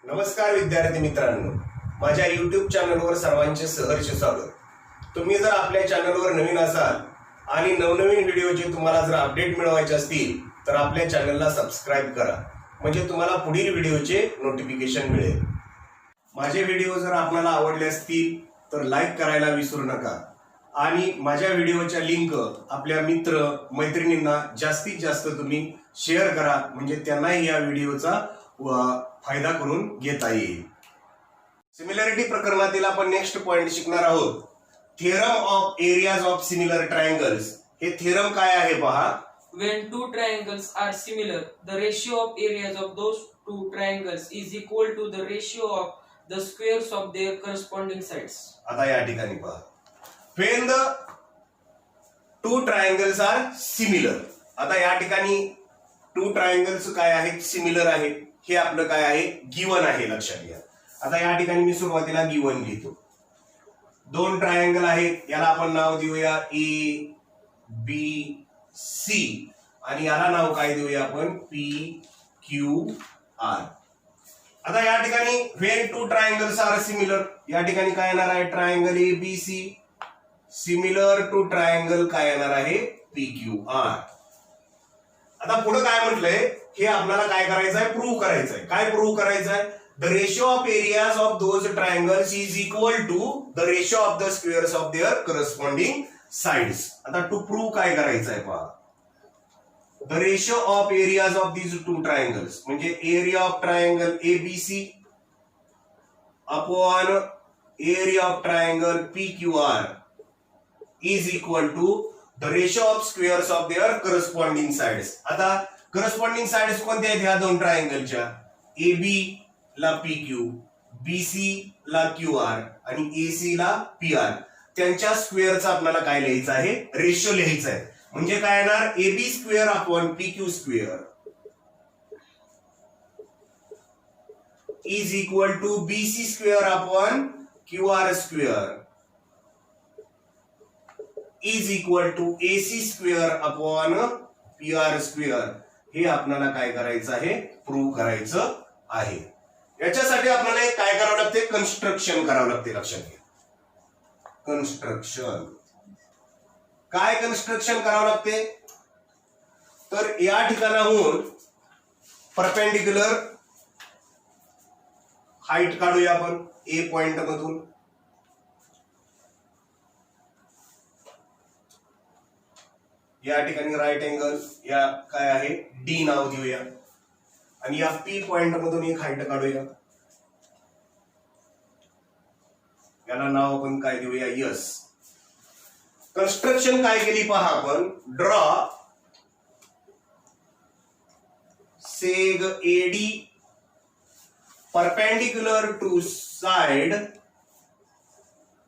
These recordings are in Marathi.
नमस्कार विद्यार्थी मित्रांनो, माझ्या YouTube चॅनलवर सर्वांचे सहर्ष स्वागत. तुम्ही जर आपल्या चॅनलवर नवीन असाल आणि नवनवीन व्हिडिओचे तुम्हाला जर अपडेट मिळवायचे असतील तर आपल्या चॅनलला सबस्क्राइब करा, म्हणजे तुम्हाला पुढील व्हिडिओचे नोटिफिकेशन मिळेल. माझे व्हिडिओ जर आपल्याला आवडले असतील तर लाईक करायला विसरू नका आणि माझ्या व्हिडिओच्या लिंक आपल्या मित्र मैत्रिणींना जास्तीत जास्त तुम्ही शेअर करा, म्हणजे त्यांनाही या व्हिडिओचा फायदा करून घेता येईल. सिमिलॅरिटी प्रकरणातील आपण नेक्स्ट पॉइंट शिकणार आहोत. Theorem of areas of similar triangles. हे थिअरम काय आहे पहा. When two triangles are similar, the ratio of areas of those two triangles is equal to the ratio of the squares of their corresponding sides. आता या ठिकाणी पहा. When the two triangles are similar. आता या ठिकाणी टू ट्रायंगल्स काय आहेत, सिमिलर आहे. हे आपलं काय आहे, गिवन आहे, लक्षात घ्या. आता या ठिकाणी मी सुरुवातीला गिवन लिहितो. दोन ट्रायंगल आहेत, याला आपण नाव देऊया ए बी सी आणि याला नाव काय देऊया आपण, पी क्यू आर. आता या ठिकाणी when two triangles are similar, या ठिकाणी काय येणार आहे, triangle A B C similar to triangle काय येणार आहे, पी क्यू आर. आता पुढे काय म्हटलंय, हे आपल्याला काय करायचं आहे, प्रूव्ह करायचं आहे. काय प्रूव्ह करायचं आहे, the ratio of areas of those triangles is equal to the ratio of the squares of their corresponding sides. आता टू प्रूव्ह काय करायचं आहे पहा. The ratio of areas of these two triangles म्हणजे area of triangle ABC upon area of triangle P Q R is equal to the ratio of squares of their corresponding sides. आता करस्पॉन्डिंग साइड्स कोणत्या आहेत ह्या दोन ट्रायंगलच्या, ए बी ला पी क्यू, बी सी ला क्यू आर आणि ए सी ला पी आर. त्यांच्या स्क्वेअरचा आपल्याला काय लिहायचं आहे, रेशिओ लिहायचा आहे. म्हणजे काय येणार, A B square upon P Q square is equal to B C square upon Q R square is equal to A C square upon P R square. हे आपल्याला काय करायचं आहे, प्रूव्ह करायचं आहे. याच्यासाठी आपल्याला काय करावं लागते, कन्स्ट्रक्शन करावं लागते. लक्षात घ्या, कन्स्ट्रक्शन. काय कन्स्ट्रक्शन करावं लागते, तर या ठिकाणाहून परपेंडिक्युलर हाईट काढूया आपण ए पॉइंट मधून. या ठिकाणी राईट अँगल, या काय आहे, डी नाव देऊया आणि या पी पॉइंट मधून एक हाईट काढूया, याला नाव आपण काय देऊया, यस. कन्स्ट्रक्शन काय केली पहा आपण. Draw seg AD perpendicular to side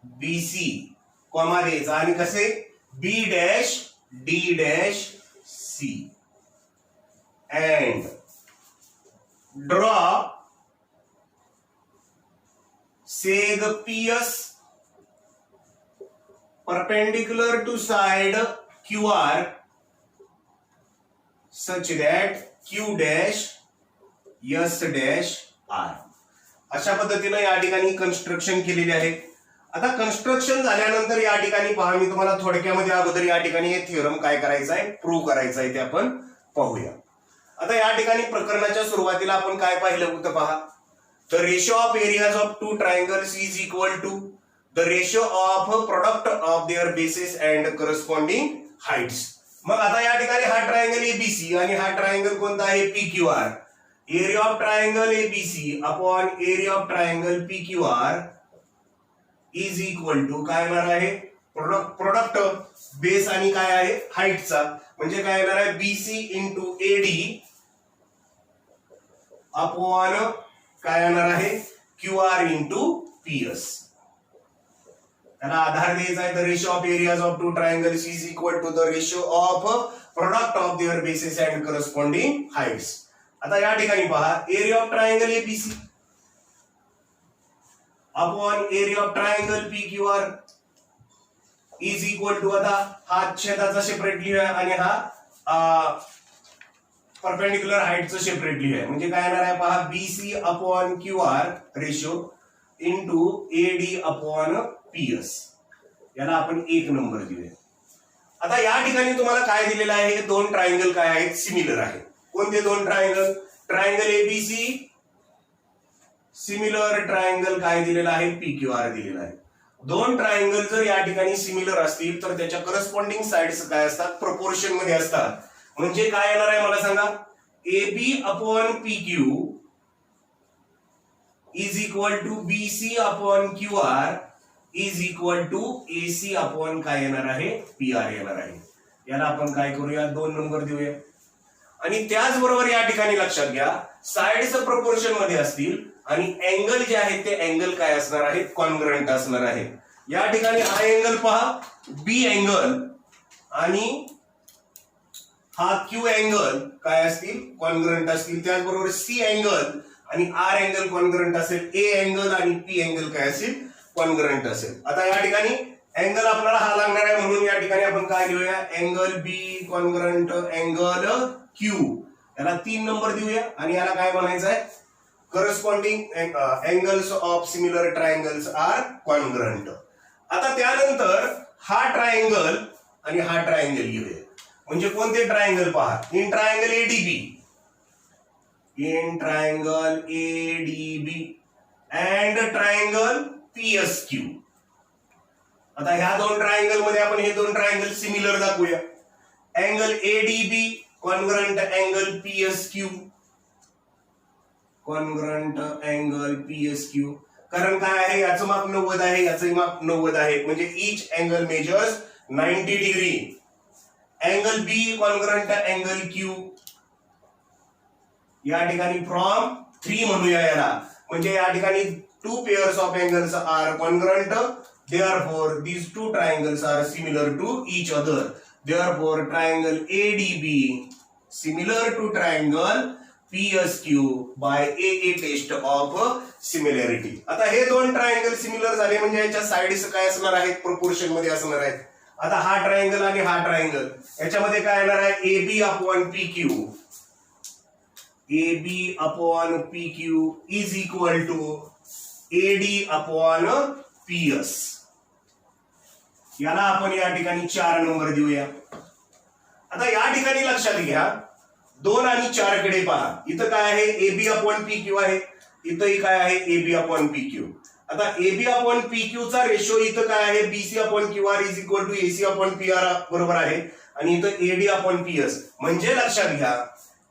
B C, comma द्यायचा आणि कसे, B dash D dash C and draw seg PS perpendicular to side QR such that Q dash S dash R. अशा पद्धतीने या ठिकाणी कन्स्ट्रक्शन केलेले आहे. आता कन्स्ट्रक्शन झाल्यानंतर या ठिकाणी पहा, मी तुम्हाला थोडक्यामध्ये अगोदर या ठिकाणी हे थिअरम काय करायचं आहे, प्रूव्ह करायचं आहे, ते आपण पाहूया. आता या ठिकाणी प्रकरणाच्या सुरुवातीला आपण काय पाहिलं होतं पहा. The ratio of areas of two triangles is equal to the ratio of product of their bases and corresponding heights. मग आता या ठिकाणी हा ट्रायंगल एबीसी आणि हा ट्रायंगल कोणता आहे, P Q R. Area of triangle ABC upon area of triangle P Q R is equal to काय येणार आहे, प्रोडक्ट बेस आणि काय आहे, हाईटचा. म्हणजे काय येणार आहे, बीसी इंटू एडी अपॉन काय येणार आहे, क्यू आर इंटू पीएस. त्याला आधार द्यायचा आहे. The ratio of areas of two triangles is equal to the ratio of product of their bases and corresponding heights. आता या ठिकाणी पहा, area of triangle ABC upon area of triangle P Q R is equal to, आता हा छेदाचा सेपरेट लिहूया आणि हा परपेंडिक्युलर हाईटचं सेपरेटली आहे, म्हणजे काय येणार आहे पहा, BC upon QR ratio into AD upon PS. याला आपण 1 नंबर देऊया. आता या ठिकाणी तुम्हाला काय दिलेलं आहे, हे दोन ट्रायंगल काय आहेत, सिमिलर आहेत. कोणते दोन triangle? Triangle ABC similar, triangle काय दिलेला आहे, PQR दिलेला आहे. दोन ट्रायंगल जर या ठिकाणी सिमिलर असतील तर त्याच्या करस्पॉन्डिंग साइड्स काय असतात, प्रपोर्शन मध्ये असतात. म्हणजे काय येणार आहे मला सांगा, AB upon PQ is equal to BC upon QR is equal to AC upon काय येणार आहे, PR येणार आहे. याला आपण काय करूया, 2 नंबर देऊया. आणि त्याचबरोबर या ठिकाणी लक्षात घ्या, साइड्स प्रपोर्शन मध्ये असतील आणि अँगल जे आहेत ते अँगल काय असणार आहेत, कॉन्ग्रंट असणार आहे. या ठिकाणी हा अँगल पहा, B अँगल आणि हा Q अँगल काय असतील, कॉन्ग्रंट असतील. त्याचबरोबर C अँगल आणि R अँगल कॉन्ग्रंट असेल. A अँगल आणि P अँगल काय असेल, कॉन्ग्रंट असेल. आता या ठिकाणी अँगल आपल्याला हा लागणार आहे, म्हणून या ठिकाणी आपण काय लिहूया, angle B congruent angle Q. याला 3 नंबर देऊया. आणि याला काय म्हणायचं आहे, corresponding angles of similar triangles are congruent. आता त्यानंतर हा ट्रायंगल आणि हा ट्रायंगल लिहूया. म्हणजे कोणते ट्रायंगल पहा, in triangle ADB, in triangle ADB and triangle PSQ. आता ह्या दोन ट्रायंगल मध्ये आपण हे दोन ट्रायंगल सिमिलर दाखवूया. Angle ADB congruent angle PSQ, congruent angle PSQ. कारण काय आहे, याचं माप 90 आहे, याचं माप 90 आहे, म्हणजे each angle measures 90 degree. Angle B congruent angle Q, या ठिकाणी फ्रॉम 3 म्हणूया याला. म्हणजे या ठिकाणी 2 pairs of angles are congruent, therefore these two triangles are similar to each other. Therefore triangle ADB similar to triangle PSQ by AA test of similarity. आता हे दोन ट्रायंगल सिमिलर झाले म्हणजे याच्या साइड्स काय असणार आहेत, प्रोपोर्शन मध्ये असणार आहेत. आता हा ट्रायंगल आणि हा ट्रायंगल याच्यामध्ये काय येणार आहे, AB upon PQ, AB upon PQ is equal to AD upon PS. याला आपण या ठिकाणी 4 नंबर देऊया. आता या ठिकाणी लक्षात घ्या, 2 आणि 4 कडे पहा. इथं काय आहे, AB अपॉन PQ आहे, इथंही काय आहे, AB अपॉन PQ. आता AB अपॉन PQ चा रेशो इथं काय आहे, BC upon QR is equal to AC upon PR बरोबर आहे. आणि इथं AD अपॉन PS. म्हणजे लक्षात घ्या,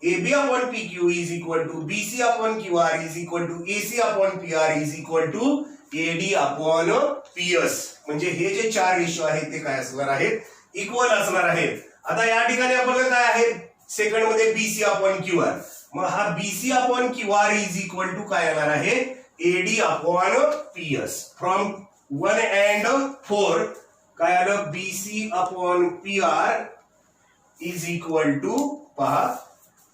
AB upon PQ is equal to BC upon QR is equal to AC upon PR is equal to AD upon PS. म्हणजे हे जे 4 रेशो आहेत ते काय असणार आहेत, इक्वल असणार आहेत. आता या ठिकाणी आपल्याला काय आहे, सेकंड मध्ये BC अपॉन QR. मग हा BC upon QR is equal to काय येणार आहे, AD upon PS. From 1 and 4 काय आलं, BC upon PR is equal to पहा,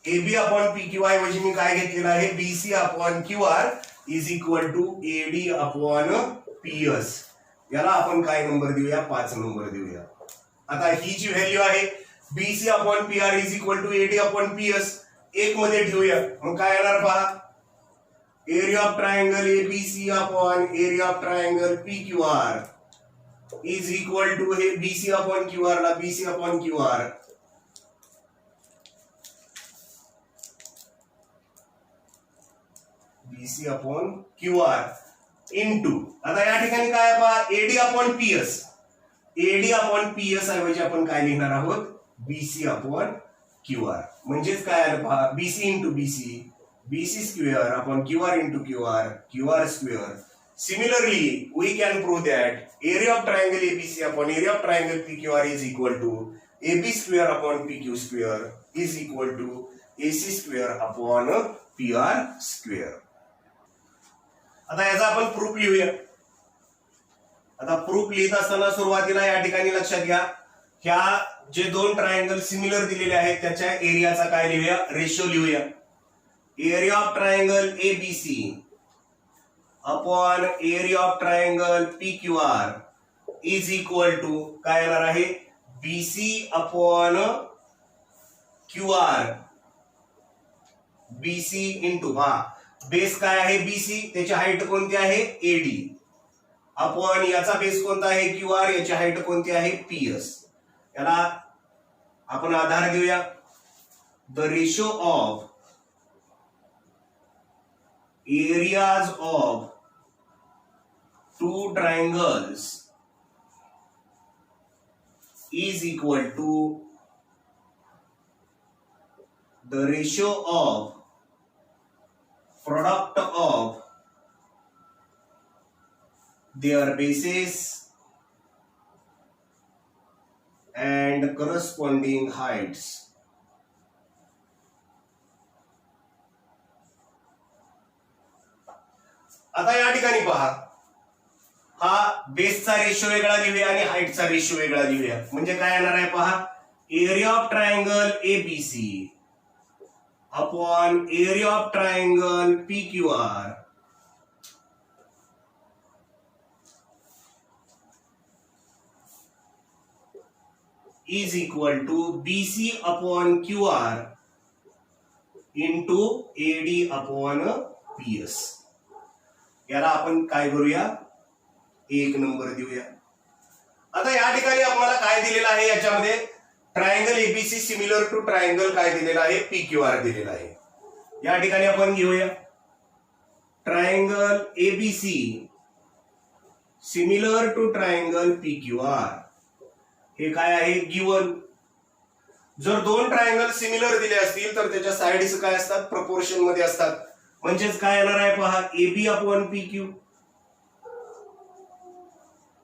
AB अपॉन PQ ऐवजी मी काय घेतलेलं आहे, BC upon QR is equal to AD upon PS. याला आपण काय नंबर देऊया, 5 नंबर देऊया. आता ही जी व्हॅल्यू आहे BC upon PR is equal to AD upon PS 1 मध्ये ठेवूया. मग काय येणार पहा, area of triangle ABC upon area of triangle PQR is equal to हे BC अपॉन QR ला BC upon QR BC upon QR into, आता या ठिकाणी काय आहे पहा, AD upon PS. AD upon PS ऐवजी आपण काय लिहिणार आहोत, BC अपॉन QR. म्हणजेच काय आलं पहा, BC into BC, BC square upon QR into QR, QR square. Similarly, we can prove that area of triangle ABC upon area of triangle PQR is equal to AB square upon PQ square is equal to AC square upon PR square. आता याचा आपण प्रूफ लिहूया. आता प्रूफ लिहित असताना सुरुवातीला या ठिकाणी लक्षात घ्या, ह्या जे दोन ट्रायंगल सिमिलर दिलेले आहेत त्याच्या एरियाचा काय लिहूया, रेशो लिहूया. Area of triangle ABC upon area of triangle PQR is equal to काय येणार आहे, BC upon QR BC into base काय आहे बीसी, त्याची हाईट कोणती आहे एडी, अपॉन याचा बेस कोणता आहे क्यू आर, याची हाईट कोणती आहे पीएस. याला आपण आधार देऊया. The ratio of areas of two triangles is equal to the ratio of product of their bases and corresponding heights. आता या ठिकाणी पहा, हा बेसचा रेशो वेगळा लिहूया आणि हाईटचा रेशो वेगळा लिहूया. म्हणजे काय येणार आहे पहा, area of triangle ABC upon area of triangle PQR is equal to BC upon QR into AD upon PS. याला आपण काय करूया, 1 नंबर देऊया. आता या ठिकाणी आपल्याला काय दिलेलं आहे, याच्यामध्ये triangle ABC similar to triangle काय दिलेला आहे पीक्यूआर दिलेला आहे. या ठिकाणी आपण घेऊया triangle ABC similar to triangle PQR. हे काय आहे गिवन. जर दोन ट्रायंगल सिमिलर दिले असतील तर त्याच्या साइड्स काय असतात, प्रपोर्शन मध्ये असतात. म्हणजेच काय येणार आहे पहा, AB upon PQ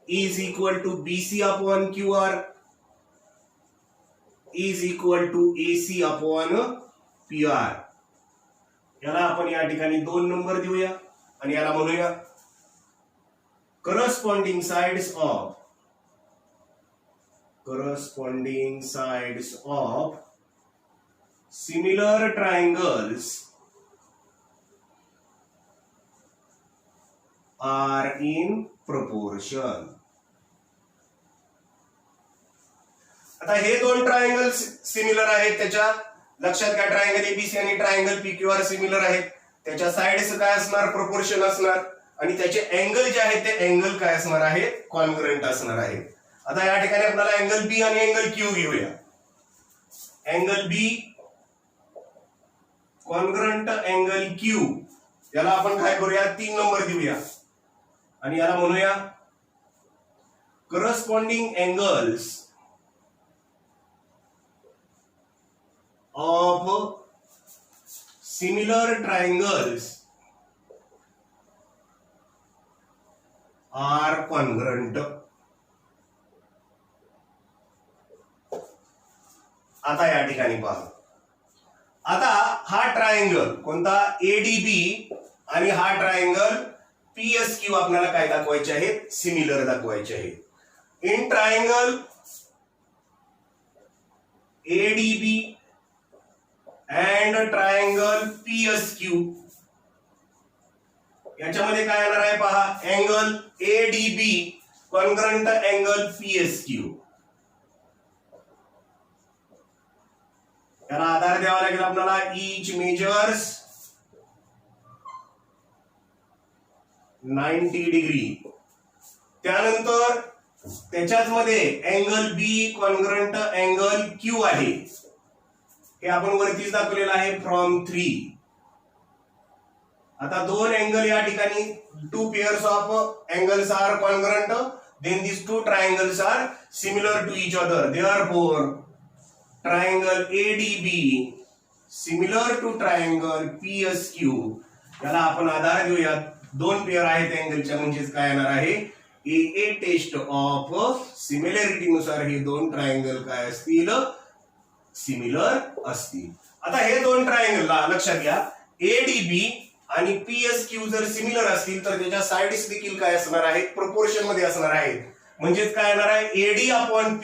is equal to BC upon QR is equal to AC upon PR. याला आपण या ठिकाणी 2 नंबर देऊया आणि याला म्हणूया corresponding sides of similar triangles are in proportion. आता हे दोन ट्रायंगल सिमिलर आहेत, त्याच्या लक्षात घ्या ट्रायंगल एबीसी आणि ट्रायंगल पीक्यूआर सिमिलर आहेत, त्याच्या साइड्स काय असणार, प्रोपोर्शन असणार, आणि त्याचे अँगल जे आहेत ते अँगल काय असणार आहे, कॉन्ग्रुएंट असणार आहे. आता या ठिकाणी आपल्याला अँगल बी आणि अँगल क्यू घेऊया. अँगल बी कॉन्ग्रुएंट अँगल क्यू, याला आपण काय करूया 3 नंबर देऊया आणि याला म्हणूया corresponding angles of similar triangles are congruent. आता या ठिकाणी पहा, आता हा ट्रायंगल कोणता एडीबी आणि हा ट्रायंगल पीएसक्यू आपल्याला काय दाखवायचे आहेत, सिमिलर दाखवायचे आहेत. In triangle ADB and triangle PSQ याच्यामध्ये काय येणार आहे पहा, angle ADB congruent angle PSQ. याला आधार द्यावा लागेल आपल्याला, ईच मेजर्स 90 डिग्री. त्यानंतर त्याच्याच मध्ये अँगल बी कॉन्ग्रुएंट अँगल क्यू आहे, हे आपण वरतीच दाखवलेलं आहे फ्रॉम 3. आता दोन अँगल या ठिकाणी, 2 pairs of angles are congruent, then these 2 triangles are similar to each other. Therefore triangle ADB similar to triangle PSQ. याला आपण आधार देऊया, 2 पेअर आहेत अँगलच्या, म्हणजेच काय येणार आहे, ए टेस्ट ऑफ सिमिलॅरिटी नुसार हे 2 ट्रायंगल काय असतील, सिमिलर असतील. आता हे 2 ट्रायंगल लक्षात घ्या, एडीबी आणि पीएसक्यू जर सिमिलर असतील तर त्याच्या साइड्स देखील काय असणार आहेत, प्रोपोर्शन मध्ये असणार आहेत. म्हणजेच काय येणार आहे, AD upon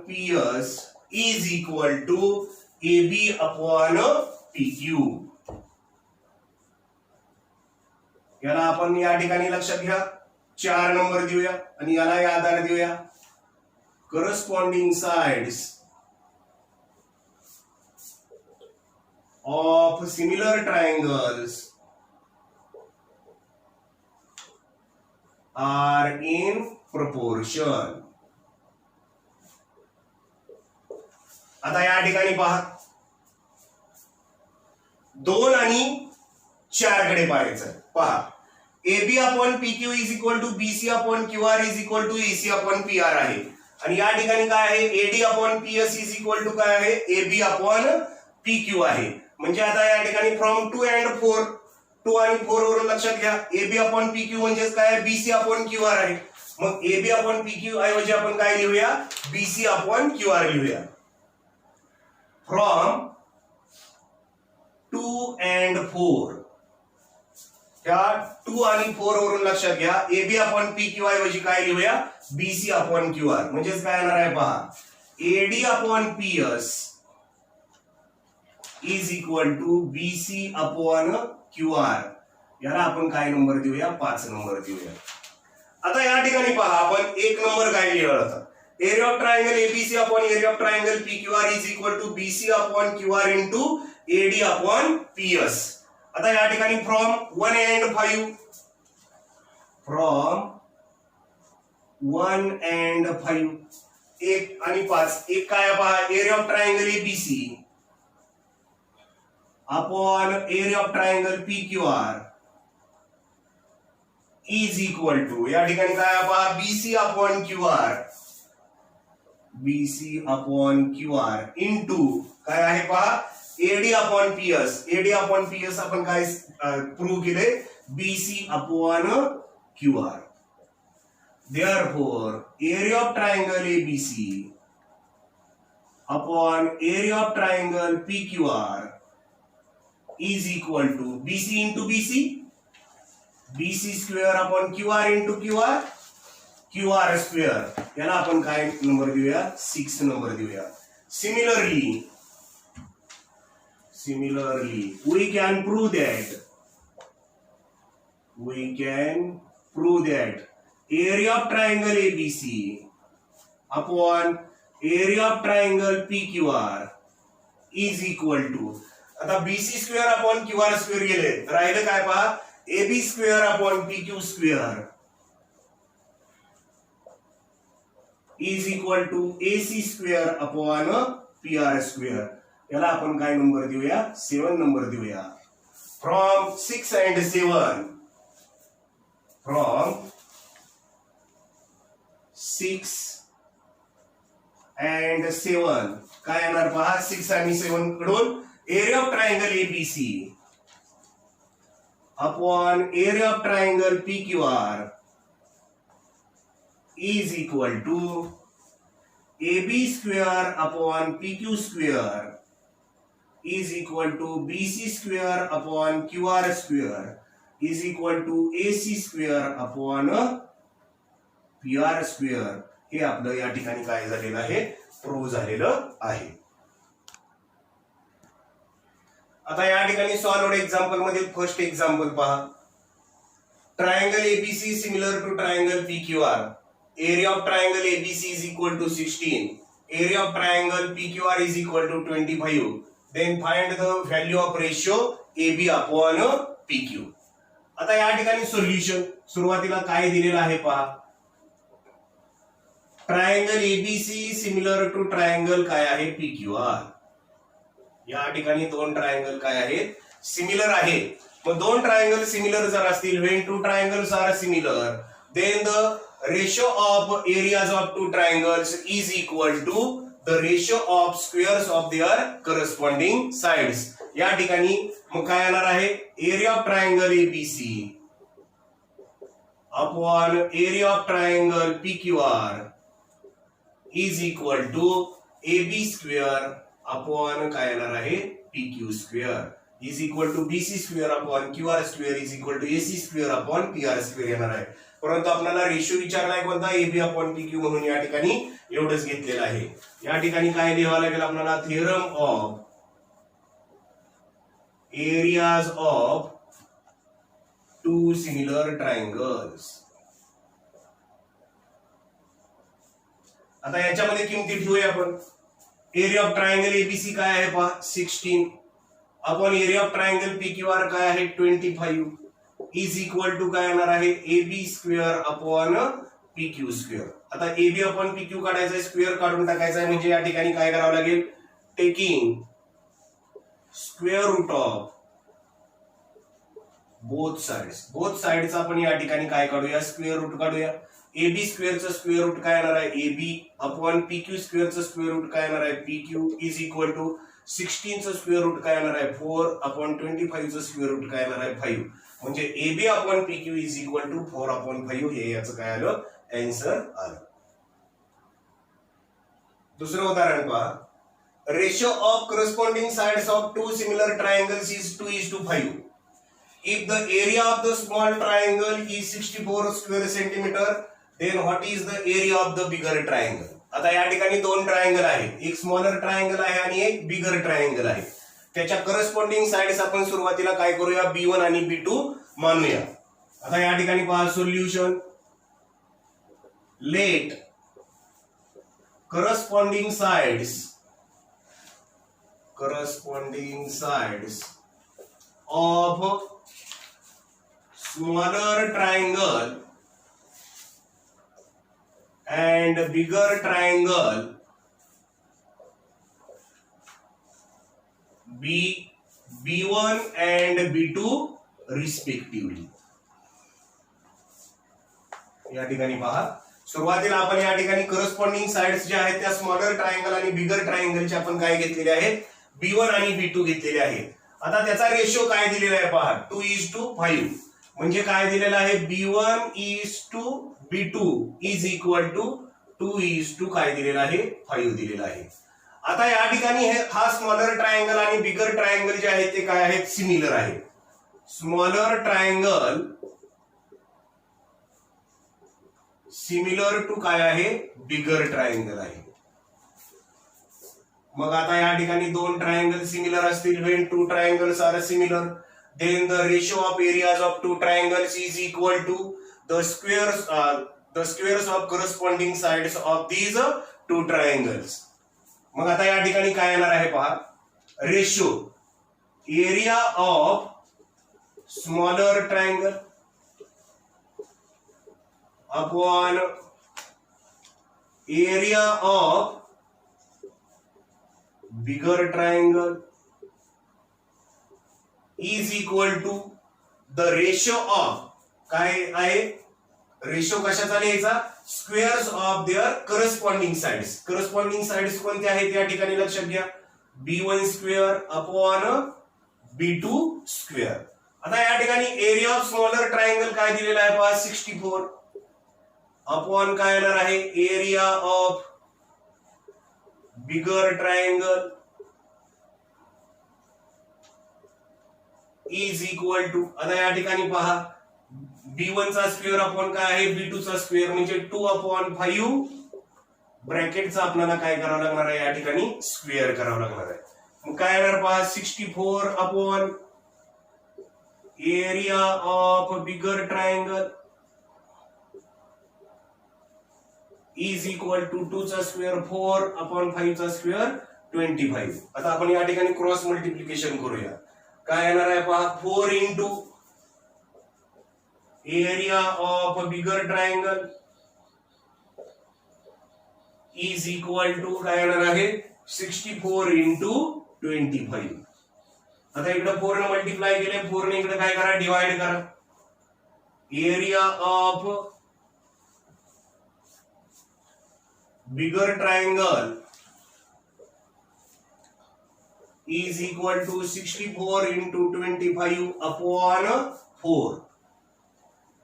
PS is equal to AB upon PQ. याला आपण या ठिकाणी लक्षात घ्या 4 नंबर देऊया आणि याला आधार देऊया. Corresponding sides of similar triangles are in proportion. आता या ठिकाणी पहा 2 आणि 4 कडे पाहायचं. पहा AB upon PQ is equal to BC upon QR is equal to AC upon PR आहे. आणि या ठिकाणी काय आहे AD upon PS is equal to काय आहे AB अपॉन PQ आहे. म्हणजे आता या ठिकाणी फ्रॉम 2 अँड 4 2 आणि 4 वरून लक्षात घ्या AB अपॉन PQ म्हणजे काय BC अपॉन QR आहे. मग AB अपॉन PQ ऐवजी आपण काय लिहूया BC अपॉन QR लिहूया. फ्रॉम 2 अँड 4 त्या 2 आणि 4 वरून लक्षात घ्या AB अपॉन PQ ऐवजी काय लिहूया BC अपॉन QR. म्हणजेच काय येणार आहे पहा AD upon PS is equal to BC upon QR. याला आपण काय नंबर देऊया 5 नंबर देऊया. आता या ठिकाणी पहा आपण 1 नंबर काय लिहिला होता area of triangle ABC upon area of triangle PQR is equal to BC upon QR into AD upon PS. आता या ठिकाणी फ्रॉम 1 अँड 5 फ्रॉम 1 अँड 5 1 आणि 5 एक काय पहा area of triangle ABC upon area of triangle PQR is equal to या ठिकाणी काय पहा BC upon QR BC upon QR into काय आहे पहा AD upon PS AD upon PS आपण काय प्रूव्ह केले BC upon QR. Therefore area of triangle ABC upon area of triangle PQR is equal to BC into BC BC square upon QR into QR QR square. याला आपण काय नंबर देऊया 6 नंबर देऊया. Similarly we can prove that area of triangle ABC upon area of triangle PQR is equal to आता BC square upon QR square गेले राहिलं काय पहा AB square upon PQ square is equal to AC square upon PR square. याला आपण काय नंबर देऊया 7 नंबर देऊया. फ्रॉम 6 and 7 फ्रॉम 6 and 7 काय येणार पहा 6 आणि 7 कडून area of triangle ABC upon area of triangle PQR is equal to AB square upon PQ square is equal to BC square upon QR square is equal to AC square upon PR square. हे आपलं या ठिकाणी काय झालेलं आहे प्रूव्ह झालेलं आहे. आता या ठिकाणी सॉल्व्ड एक्झाम्पल मध्ये फर्स्ट एक्झाम्पल पहा triangle ABC similar to triangle PQR. Area of triangle ABC is equal to 16. Area of triangle PQR is equal to 25. Then find the value of ratio AB upon PQ. आता या ठिकाणी सोल्युशन सुरुवातीला काय दिलेलं आहे पहा triangle ABC similar to triangle काय आहे PQR. या ठिकाणी 2 ट्रायंगल काय आहेत सिमिलर आहे. मग 2 ट्रायंगल सिमिलर जर असतील when 2 triangles are similar then the ratio of areas of 2 triangles is equal to the ratio of squares of their corresponding sides. या ठिकाणी मग काय येणार आहे area of triangle ABC upon area of triangle PQR is equal to AB square upon काय येणार आहे PQ square is equal to BC square upon QR square is equal to AC square upon PR square येणार आहे. परंतु आपल्याला रेशो विचारलाय कोणता AB अपॉन PQ म्हणून या ठिकाणी एवढंच घेतलेलं आहे. या ठिकाणी काय लिहावं लागेल आपल्याला theorem of areas of 2 similar triangles. आता याच्यामध्ये किमती ठेवूया आपण एरिया ऑफ ट्रायंगल ABC काय आहे पहा 16 upon area of triangle P Q R काय आहे 25 इज इक्वल टू काय येणार आहे AB square upon PQ square. आता AB अपॉन PQ काढायचा आहे, स्क्वेअर काढून टाकायचा आहे, म्हणजे या ठिकाणी काय करावं लागेल taking square root of both sides आपण या ठिकाणी काय काढूया स्क्वेअर रूट काढूया. AB स्क्वेअरचं स्क्वेअर रूट काय येणार आहे AB अपॉन PQ स्क्वेअरचं स्क्वेअर रूट काय येणार आहे PQ इज इक्वल टू 16चं स्क्वेअर रूट काय येणार आहे 4 अपॉन 25चं स्क्वेअर रूट काय येणार आहे 5. म्हणजे AB upon PQ is equal to 4 upon 5 हे याचं काय आलं आन्सर आलं. दुसरं उदाहरण पहा. Ratio of corresponding sides of two similar triangles is 2:5. If the area of the small triangle is 64 square centimeter, then what is the area of the bigger triangle? आता या ठिकाणी दोन ट्रायंगल आहे, एक स्मॉलर ट्रायंगल आहे आणि एक बिगर ट्रायंगल आहे. त्याच्या करस्पॉन्डिंग साइड्स आपण सुरुवातीला काय करूया B1 आणि B2 मानूया. आता या ठिकाणी पहा solution. Let corresponding sides of smaller triangle and bigger triangle B1 and B2 respectively. या ठिकाणी पहा सुरुवातीला आपण या ठिकाणी करस्पॉन्डिंग साइड्स ज्या आहेत त्या स्मॉलर ट्रायंगल आणि बिगर ट्रायंगलचे आपण काय घेतलेले आहेत B1 आणि B2 घेतलेले आहेत. आता त्याचा रेशो काय दिलेला आहे पहा 2:5. म्हणजे काय दिलेलं आहे B1:B2 इज इक्वल टू 2:5 काय दिलेला आहे 5 दिलेला आहे. आता या ठिकाणी हा स्मॉलर ट्रायंगल आणि बिगर ट्रायंगल जे आहेत ते काय आहेत सिमिलर आहे. स्मॉलर ट्रायंगल सिमिलर टू काय आहे बिगर ट्रायंगल आहे. मग आता या ठिकाणी दोन ट्रायंगल सिमिलर असतील when two triangles are similar then the ratio of areas of two triangles is equal to the squares of corresponding sides of these two triangles. मग आता या ठिकाणी काय येणार आहे पहा ratio area of smaller triangle upon area of bigger triangle is equal to the ratio of काय आहे रेशो कशाचा लिहायचा squares of their corresponding sides. Corresponding sides कोणते आहेत या ठिकाणी लक्षात घ्या B1 square upon B2 square. आता या ठिकाणी एरिया ऑफ स्मॉलर ट्रायंगल काय दिलेला आहे पहा 64 अपॉन काय येणार आहे area of bigger triangle is equal to आता या ठिकाणी पहा B1 चा स्क्वेअर अपॉन काय आहे B2 चा स्क्वेअर म्हणजे 2/5 ब्रॅकेटचा आपल्याला काय करावं लागणार आहे या ठिकाणी स्क्वेअर करावं लागणार आहे. मग काय येणार पहा 64 upon area of bigger triangle is equal to 2 चा स्क्वेअर 4/5 चा स्क्वेअर 25. आता आपण या ठिकाणी क्रॉस मल्टिप्लिकेशन करूया. काय येणार आहे पहा 4 into area of bigger triangle is equal to काय येणार आहे 64 इंटू 25. आता इकडे 4 ने मल्टिप्लाय केले 4 ने इकडे काय करा डिवाइड करा. Area of bigger triangle is equal to 64 into 25 upon 4.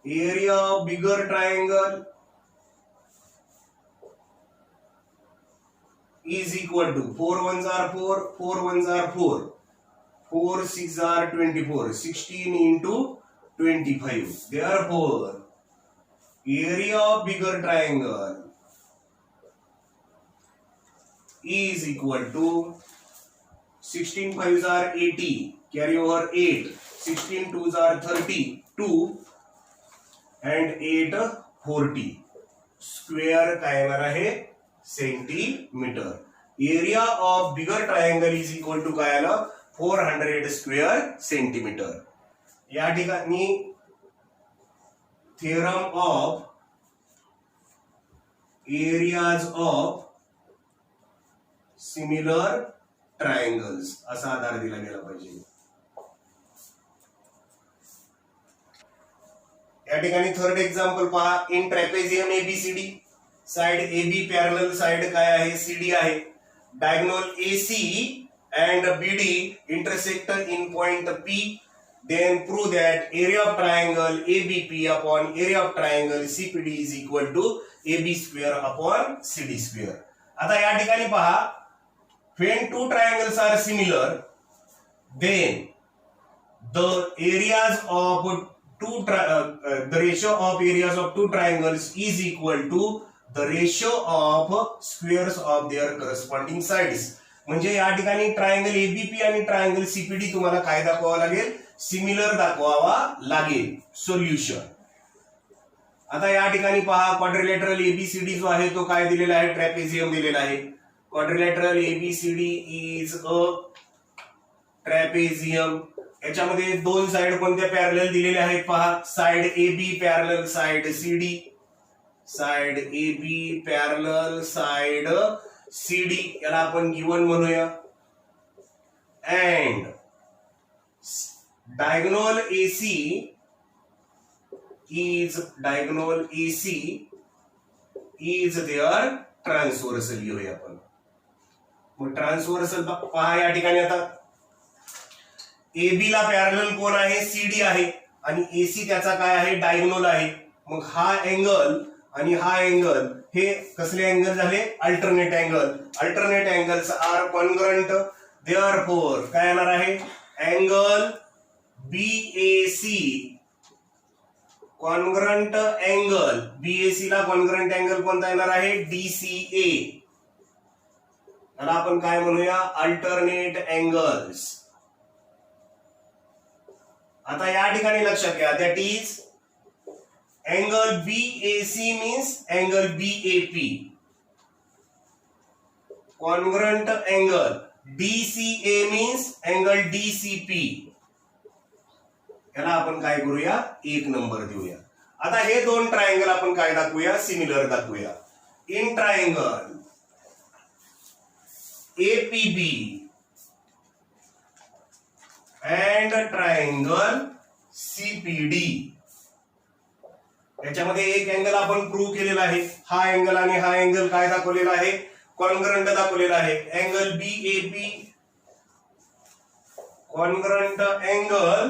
Area of bigger triangle is equal to 4 ones are 4, 4 ones are 4, 4 6 are 24, 16 into 25. Therefore, area of bigger triangle is equal to 16 5s are 80, carry over 8, 16 2s are 32 and 8 40 square काय येणार आहे centimetre. Area of bigger triangle is equal to काय आलं 400 स्क्वेअर सेंटीमीटर. या ठिकाणी theorem of areas of similar triangles असा आधार दिला गेला पाहिजे. या ठिकाणी थर्ड एक्झाम्पल पहा. In trapezium ABCD side AB parallel side काय आहे, CD आहे. Diagonal AC and BD intersect in point P. Then prove that area of triangle ABP upon area of triangle CPD is equal to AB square upon CD square. आता या ठिकाणी पहा, when two triangles are similar, then the areas of the ratio of areas of two triangles is equal to the ratio of squares of their corresponding sides. म्हणजे या ठिकाणी ट्रायंगल एबीपी आणि ट्रायंगल सीपीडी तुम्हाला काय दाखवावा लागेल, सिमिलर दाखवावा लागेल. सोल्युशन. आता या ठिकाणी पहा, क्वाड्रिलॅटरल एबीसीडी जो आहे तो काय दिलेला आहे, ट्रॅपेझियम दिलेला आहे. Quadrilateral ABCD is a trapezium. याच्यामध्ये दोन साइड कोणत्या पॅरलल दिलेल्या आहेत पहा. Side AB parallel side CD, side AB parallel side CD, याला आपण गिवन म्हणूया. And diagonal AC is their transversal लिहूया आपण. मग ट्रान्सव्हर्सल पहा या ठिकाणी. आता AB ला पॅरलल कोण आहे, CD आहे, आणि AC त्याचा काय आहे, डायगोनल आहे. मग हा अँगल आणि हा अँगल हे कसले अँगल झाले, alternate angle. Alternate angles are congruent. Therefore काय येणार आहे, angle BAC congruent angle. BAC ला कॉन्ग्रंट अँगल कोणता येणार आहे, DCA. त्याला आपण काय म्हणूया, अल्टरनेट अँगल्स. आता या ठिकाणी लक्षात घ्या, that is angle BAC means angle BAP. Congruent angle DCA means angle DCP. याला आपण काय करूया, 1 नंबर देऊया. आता हे दोन ट्रायंगल आपण काय दाखवूया, सिमिलर दाखवूया. In triangle APB and triangle CPD, याच्यामध्ये एक अँगल आपण प्रूव्ह केलेला आहे. हा अँगल आणि हा अँगल काय दाखवलेला आहे, कॉन्ग्रंट दाखवलेला आहे. Angle BAP congruent angle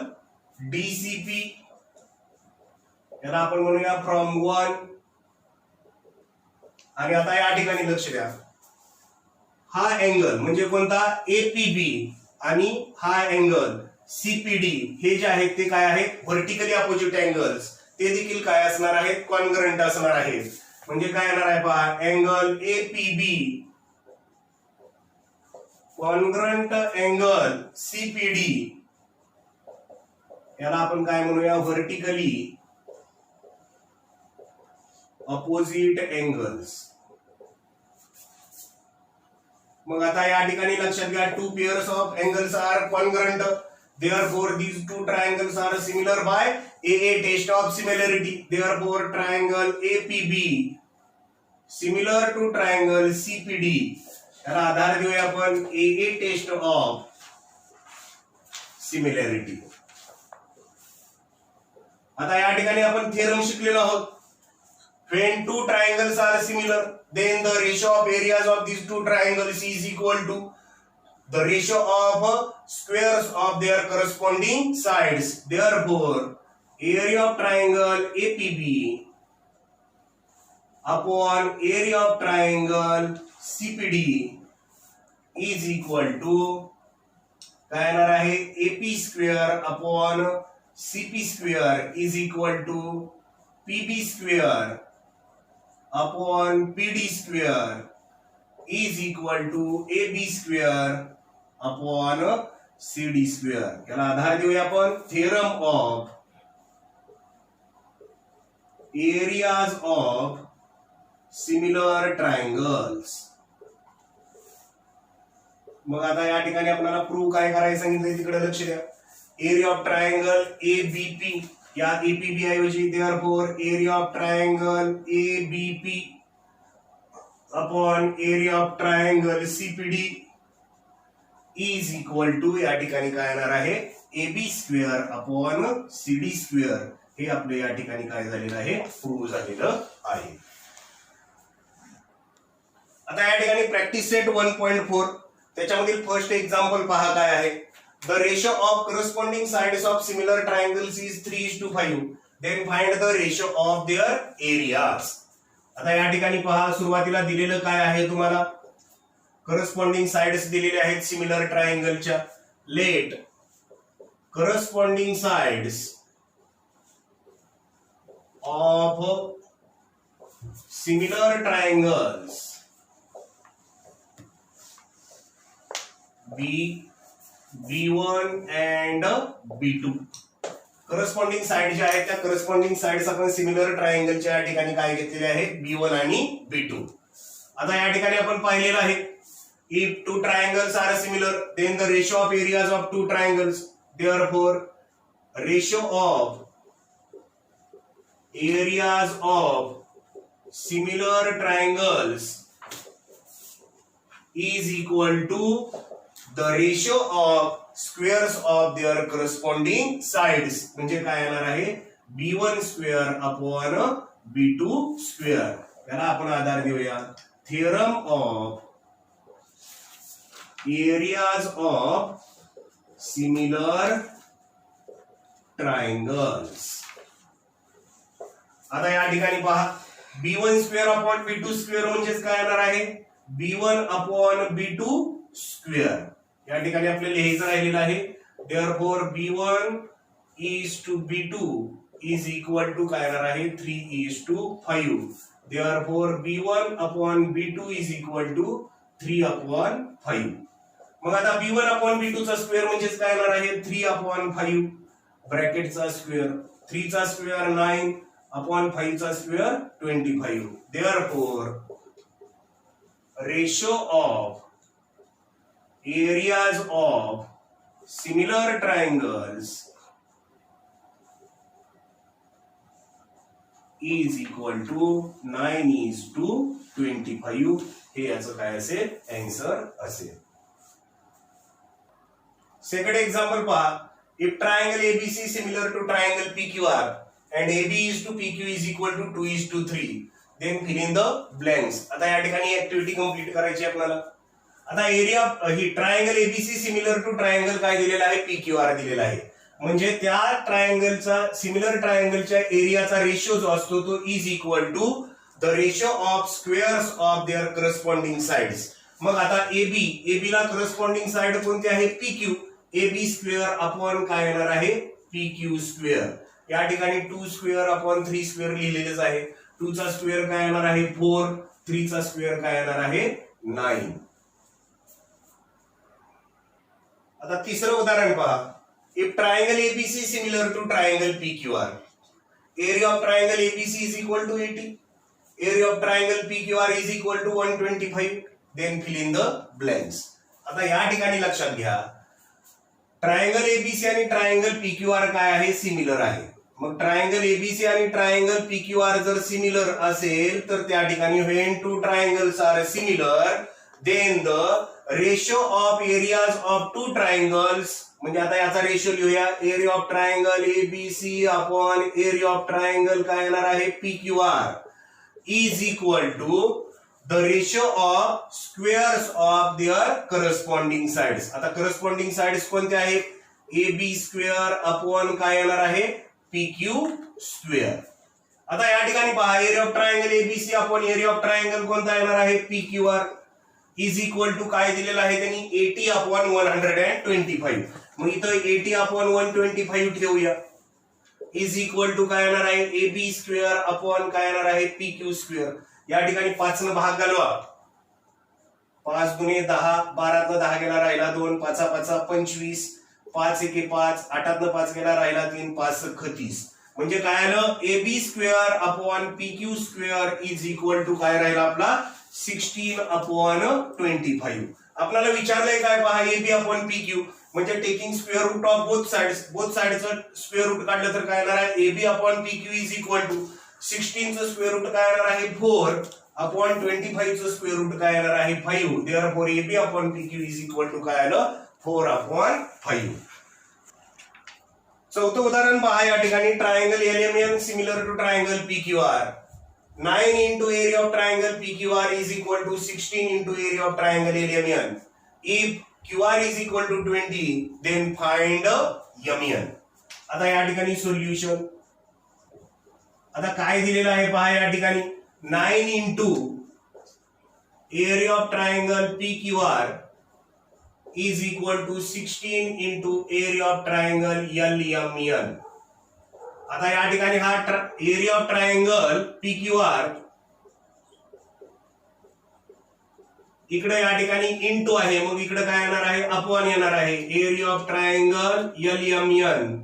DCP, याला आपण म्हणूया फ्रॉम 1. आणि आता या ठिकाणी लक्ष द्या, हा अँगल म्हणजे कोणता, APB, आणि हा अँगल CPD हे जे आहेत ते काय आहेत, व्हर्टिकली अपोजिट अँगल्स. ते देखील काय असणार आहेत, कॉन्ग्रंट असणार आहेत. म्हणजे काय येणार आहे पहा, angle APB congruent angle CPD, याला आपण काय म्हणूया, व्हर्टिकली अपोजिट अँगल्स. मग आता या ठिकाणी लक्षात घ्या, two pairs of angles are congruent. Therefore, these two triangles are similar by AA test of similarity. Therefore, triangle APB similar to triangle CPD. याला आधार देऊया आपण AA test of similarity. आता या ठिकाणी आपण थेरम शिकलेलो आहोत. When two triangles are similar, then the ratio of areas of these two triangles is equal to the ratio of squares of their corresponding sides. Therefore, area of triangle APB upon area of triangle CPD is equal to काय येणार आहे, AP square upon CP square is equal to PB square upon PD square is equal to AB square upon CD square. याला आधार देऊया आपण theorem of areas of similar triangles. मग आता या ठिकाणी आपल्याला प्रूव्ह काय करायचं सांगितलंय तिकडे लक्ष द्या. एरिया ऑफ ट्रायंगल एबीपी या एपीबी ऐवजी therefore area of triangle ABP upon area of triangle CPD is equal to या ठिकाणी काय येणार आहे AB square upon CD square. हे आपलं या ठिकाणी काय झालेलं आहे प्रूव्ह झालेलं आहे. आता या ठिकाणी प्रॅक्टिस सेट 1.4 त्याच्यामधील फर्स्ट एक्झाम्पल पहा काय आहे. The ratio of corresponding sides of similar triangles is 3:5. Then find the ratio of their areas. आता या ठिकाणी पहा सुरुवातीला दिलेलं काय आहे तुम्हाला करस्पॉन्डिंग साइड्स दिलेले आहेत सिमिलर ट्रायंगलच्या. Let corresponding sides of similar triangles B1 and B2. Corresponding side ज्या आहेत त्या करस्पॉन्डिंग साइड्स आपण सिमिलर ट्रायंगलच्या या ठिकाणी काय घेतलेले आहे B1 आणि B2. आता या ठिकाणी आपण पाहिलेलं आहे if two triangles are similar then the ratio of areas of two triangles, therefore ratio of areas of similar triangles is equal to the ratio of squares of their corresponding sides. म्हणजे काय येणार आहे B1 square upon B2 square. याला आपण आधार देऊया theorem of areas of similar triangles. आता या ठिकाणी पहा B1 square upon B2 square म्हणजेच काय येणार आहे B1 अपॉन B2 स्क्वेअर. या ठिकाणी आपल्याला लिहायचं राहिलेलं आहे therefore B1 is to B2 is equal to काय येणार आहे 3:5. Therefore B1 upon B2 is equal to 3/5. मग आता B1 अपॉन B2 चा स्क्वेअर म्हणजेच काय येणार आहे 3/5 ब्रॅकेटचा स्क्वेअर 3 चा स्क्वेअर 9 अपॉन 5 चा square 25. Therefore ratio of areas of similar triangles is equal to 9:25. हे याचं काय असेल आन्सर असेल. सेकंड एक्झाम्पल पहा. If triangle ABC similar to triangle PQR and AB is to PQ is equal to 2:3 then fill in the blanks. आता या ठिकाणी ऍक्टिव्हिटी कंप्लीट करायची आपल्याला. आता एरिया ही triangle ABC similar to triangle काय दिलेला आहे PQR दिलेला आहे. म्हणजे त्या ट्रायंगलचा सिमिलर ट्रायंगलच्या एरियाचा रेशिओ जो असतो तो is equal to the ratio of squares of their corresponding sides. मग आता एबी ला करस्पॉन्डिंग साइड कोणती आहे PQ. AB स्क्वेअर अपॉन काय येणार आहे PQ स्क्वेअर. या ठिकाणी 2 स्क्वेअर अपॉन 3 स्क्वेअर लिहिलेलेच आहे. 2 चा स्क्वेअर काय येणार आहे 4. 3 चा स्क्वेअर काय येणार आहे 9. आता तिसरं उदाहरण पहा. If triangle ABC similar to triangle PQR, area of triangle ABC is equal to 80, area of triangle PQR is equal to 125. Then fill in the blanks. आता या ठिकाणी लक्षात घ्या ट्रायंगल एबीसी आणि ट्रायंगल PQR काय आहे सिमिलर आहे. मग ट्रायंगल एबीसी आणि ट्रायंगल PQR जर सिमिलर असेल तर त्या ठिकाणी when two triangles are similar then the ratio of areas of two triangles. म्हणजे आता याचा रेशो लिहूया area of triangle ABC upon area of triangle काय येणार आहे PQR is equal to the ratio of squares of their corresponding sides. आता करस्पॉन्डिंग साइड्स कोणत्या आहेत AB स्क्वेअर अपॉन काय येणार आहे PQ स्क्वेअर. आता या ठिकाणी पहा area of triangle ABC upon area of triangle कोणता येणार आहे PQR इज इक्वल टू काय दिलेलं आहे त्यांनी 80 अपॉन 125. मग इथं 80 अपॉन 125 ठेवूया इज इक्वल टू काय येणार आहे AB स्क्वेअर अपॉन काय येणार आहे PQ स्क्वेअर. या ठिकाणी 5 न भाग घालवा 5 गुणे 10 12 न 10 गेला राहिला 2 5 5 25 5 1 5 8 न 5 गेला राहिला 3 5 30. म्हणजे काय आलं AB square upon PQ square is equal to काय राहिला आपला 16 अपॉन 25. आपल्याला विचारलंय काय पहा, AB अपॉन PQ म्हणजे taking square root of both साइडचं स्क्वेअर रूट काढलं तर काय येणार आहे, AB upon PQ is equal to 16 चं स्क्वेअर रूट काय येणार आहे 4 अपॉन 25 चं स्क्वेअर रूट काय येणार आहे 5. Therefore AB upon PQ is equal to काय आलं 4 अपॉन 5. चौथं उदाहरण पहा या ठिकाणी, triangle LMN similar to triangle PQR. 9 into area of triangle PQR is equal to 16 into area of triangle LMN. If QR is equal to 20, then find MEN. आता या ठिकाणी सोल्युशन, आता काय दिलेलं आहे पहा या ठिकाणी, 9 into area of triangle PQR is equal to 16 into area of triangle LMN. आता या ठिकाणी हा एरिया ऑफ ट्रायंगल PQR इकडे या ठिकाणी इंटू आहे, मग इकडे काय येणार आहे अपॉन येणार आहे. Area of triangle LMN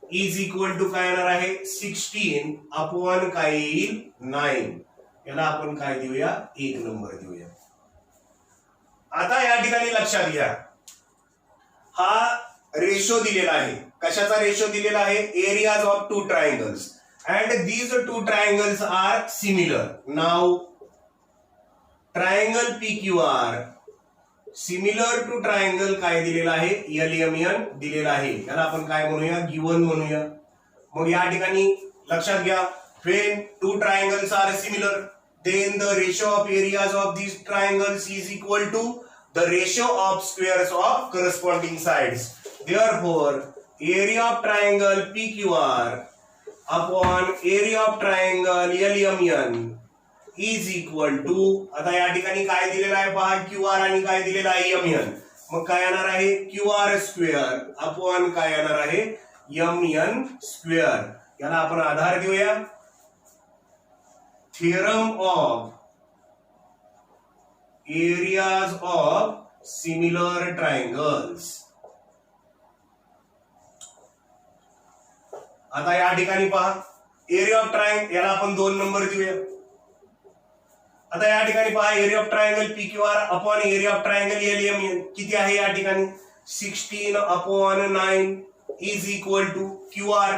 is equal to काय येणार आहे 16 अपॉन काय येईल 9. याला आपण काय देऊया 1 नंबर देऊया. आता या ठिकाणी लक्षात घ्या, हा रेशो दिलेला आहे. कशाचा रेशो दिलेला आहे, areas of two triangles and these two triangles are similar. Now triangle PQR similar to triangle काय दिलेला आहे LMN दिलेला आहे. याला आपण काय म्हणूया गिवन म्हणूया. मग या ठिकाणी लक्षात घ्या, when two triangles are similar then the ratio of areas of these triangles is equal to the ratio of squares of corresponding sides. Therefore area of triangle PQR upon area of triangle LMN is equal to, आता या ठिकाणी काय दिलेलं आहे पहा QR आणि काय दिलेलं आहे MN. मग काय येणार आहे QR स्क्वेअर अपॉन काय येणार आहे MN स्क्वेअर. याला आपण आधार देऊया, theorem of areas of similar triangles. आता या ठिकाणी पहा एरिया ऑफ ट्रायंगल, याला आपण 2 नंबर देऊया. आता या ठिकाणी पहा area of triangle PQR upon area of triangle LMN किती आहे या ठिकाणी 16 upon 9 is equal to QR.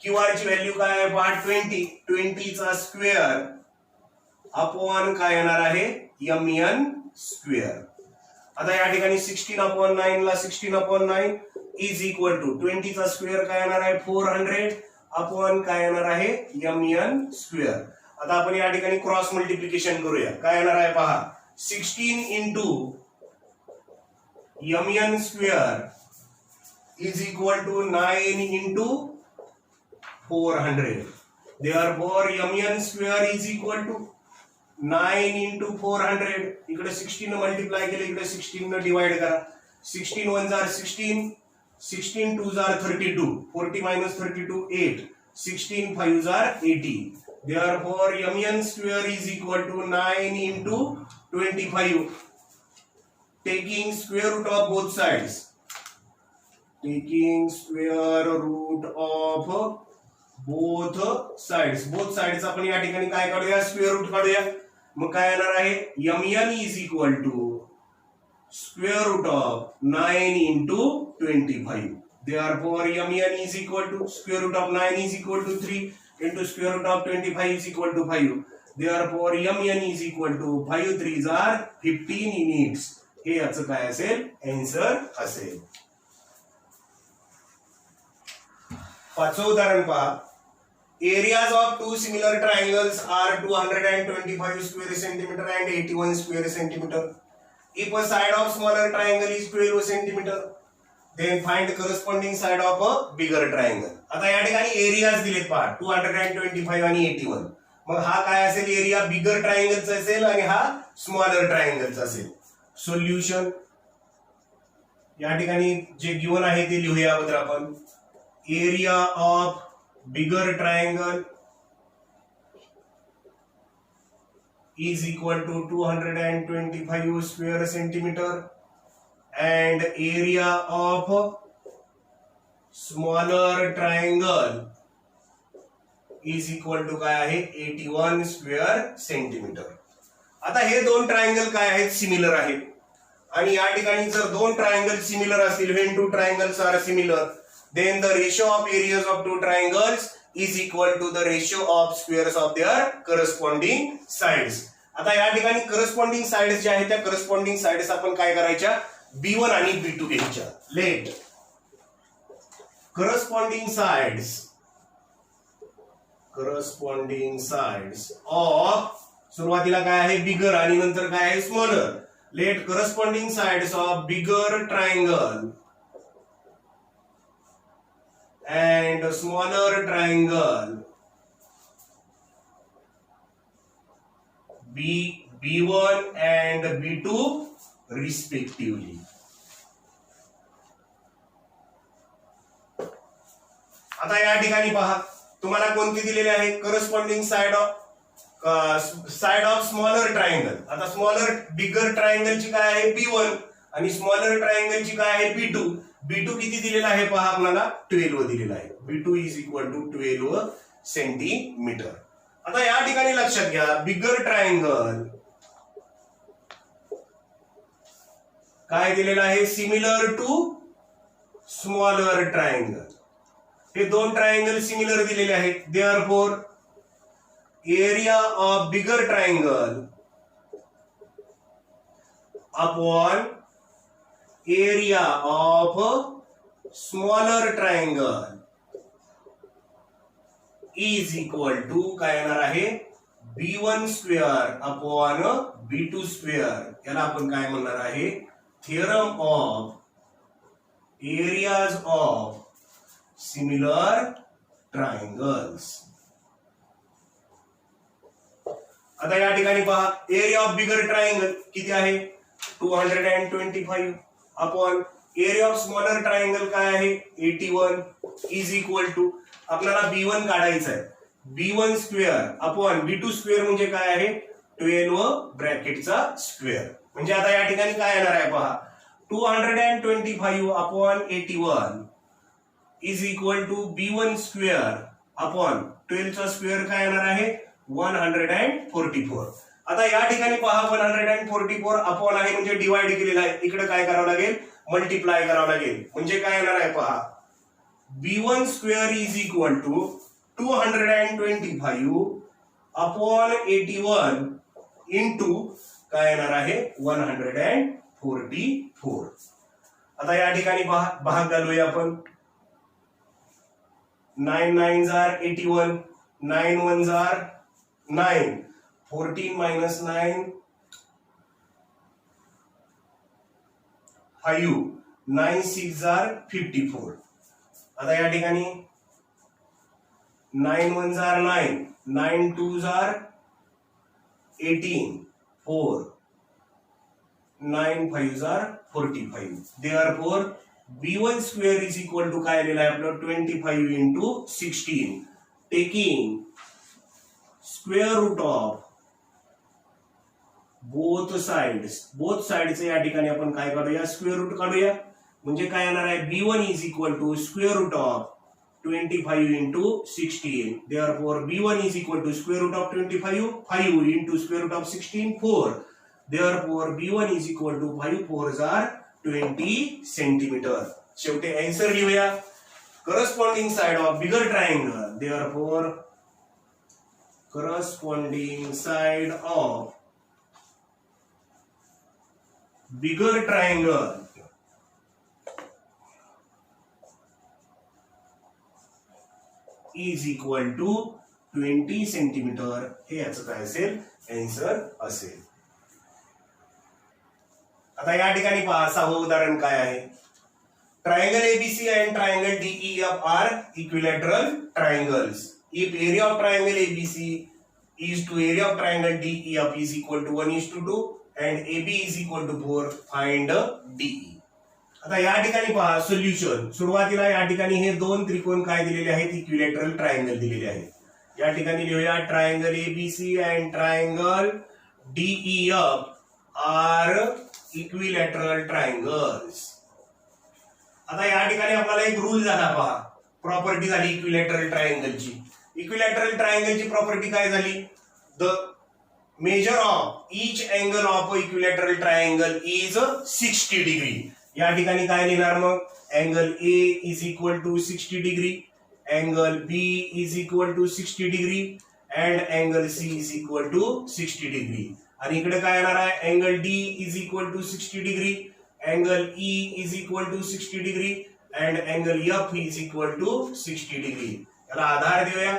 QR ची व्हॅल्यू काय आहे पहा 20 चा स्क्वेअर अपॉन काय येणार आहे MN स्क्वेअर. आता या ठिकाणी 16 अपॉन 9 ला 16 अपॉन 9 इज इक्वल टू 20 चा स्क्वेअर काय येणार आहे 400 अपॉन काय येणार आहे MN स्क्वेअर. आता आपण या ठिकाणी क्रॉस मल्टिप्लिकेशन करूया. काय येणार आहे पहा 16 into MN square is equal to 9 into 400. Therefore MN square is equal to 9 into 400. इकडे 16 मल्टिप्लाय केले, इकडे 16 न डिवाइड करा. 16 1 जार 16, 16 2 जार 32, 40 minus 32 8, 16 5 jar 80. Therefore MN square is equal to 9 into 25. Taking square root of both sides. Taking square root of both sides. Both sides आपण या ठिकाणी काय काढूया स्क्वेअर रूट काढूया. मग काय येणार आहे MN is equal to square root of 9 into 25. Therefore MN is equal to square root of 9 is equal to 3 into square root of 25 is equal to 5. Therefore MN is equal to 5 3s are 15 units. हे याचं काय असेल आन्सर असेल. पाचवं उदाहरण पहा, areas of two similar triangles are 225 square centimeter and 81 square centimeter. If a side of smaller triangle is 12 centimeter, then find corresponding side of a bigger triangle. आता या ठिकाणी एरियाज दिलेत पहा 225 आणि 81. मग हा काय असेल एरिया बिगर ट्रायंगलचा असेल आणि हा स्मॉलर ट्रायंगलचा असेल. सोल्युशन, या ठिकाणी जे गिवन आहे ते लिहूया अगोदर आपण. Area of bigger triangle is equal to 225 square centimeter and area of smaller triangle is equal to काय आहे 81 square centimeter. आता हे दोन ट्रायंगल काय आहेत सिमिलर आहेत. आणि या ठिकाणी जर दोन ट्रायंगल सिमिलर असतील, when two triangles are similar then the ratio of areas of two triangles is equal to the ratio of squares of their corresponding sides. आता या ठिकाणी करस्पॉन्डिंग साइड्स ज्या आहेत त्या करस्पॉन्डिंग साइड्स आपण काय करायच्या, B1 आणि B2 घ्यायच्या. लेट करस्पॉन्डिंग साइड्स ऑफ, सुरुवातीला काय आहे बिगर आणि नंतर काय आहे smaller. Let corresponding sides of bigger triangle and smaller triangle B1 and B2 respectively. आता या ठिकाणी पहा तुम्हाला कोणती दिलेली आहे, corresponding side of smaller triangle. आता स्मॉलर बिगर ट्रायंगलची काय आहे B1 आणि स्मॉलर ट्रायंगलची काय आहे B2. B2 किती दिलेला आहे पहा आपल्याला, 12 दिलेला आहे. B2 is equal to 12 centimetre. आता या ठिकाणी लक्षात घ्या, बिगर ट्रायंगल काय दिलेलं आहे, सिमिलर टू स्मॉलर ट्रायंगल. हे दोन ट्रायंगल सिमिलर दिलेले आहेत. Therefore area of bigger triangle upon area of smaller triangle is equal to काय येणार आहे, B1 square upon B2 square. याला आपण काय म्हणणार आहे, theorem of areas of similar triangles. आता या ठिकाणी पहा एरिया ऑफ बिगर ट्रायंगल किती आहे 225 upon area of smaller triangle काय आहे 81 इज इक्वल टू आपल्याला B1 काढायचं आहे. B1 square upon B2 square म्हणजे काय आहे 12 ब्रॅकेटचा स्क्वेअर. म्हणजे आता या ठिकाणी काय येणार आहे पहा 225 upon 81 is equal to B1 square upon 12 चा स्क्वेअर काय येणार आहे 144. आता या ठिकाणी पहा 144 अपॉन आहे म्हणजे डिवाइड केलेला आहे. इकडे काय करावं लागेल मल्टिप्लाय करावं लागेल. म्हणजे काय येणार आहे पहा B1 square is equal to 225 upon 81 into काय येणार आहे 144. आता या ठिकाणी पहा भाग घालूया आपण 9 9s are 81 9 1s are 9 14 minus 9 5 9 6 are 54. आता या ठिकाणी 9 1s are 9 9 2s are 18 4 9 5s are 45. Therefore B1 square is equal to काय आलेला आहे आपलं 25 into 16 taking square root of both sides या ठिकाणी आपण काय काढूया स्क्वेअर रूट काढूया. म्हणजे काय येणार आहे B1 is equal to square root of 25 into 16. Therefore B1 is equal to square root of 25 5 into square root of 16 4. Therefore B1 is equal to 5 4s are 20 centimetre. शेवटी आन्सर लिहूया corresponding side of bigger triangle. Therefore corresponding side of bigger triangle is equal to 20 centimetre. हे याचं काय असेल आन्सर असेल. आता या ठिकाणी पहा 6वं उदाहरण काय आहे triangle ABC and triangle DEF are equilateral triangles. If area of triangle ABC is to area of triangle DEF is equal to 1:2 and AB is equal to 4, find DE. आता या ठिकाणी पहा सोल्युशन. सुरुवातीला या ठिकाणी हे दोन त्रिकोण काय दिलेले आहेत इक्विलॅटरल ट्रायंगल दिलेले आहेत. या ठिकाणी लिहूया triangle ABC and triangle DEF are equilateral triangles. आता या ठिकाणी आपल्याला एक रूल झाला पहा प्रॉपर्टी झाली इक्विलॅटरल ट्रायंगलची. इक्विलॅटरल ट्रायंगलची प्रॉपर्टी काय झाली the measure of each angle of equilateral triangle is 60 degree. या ठिकाणी काय लिहिणार मग? Angle A is equal to 60 degree, angle B is equal to 60 degree and angle C is equal to 60 degree. आणि इकडे काय येणार आहे? Angle D is equal to 60 degree, angle E is equal to 60 degree and angle F is equal to 60 degree. याला आधार देऊया.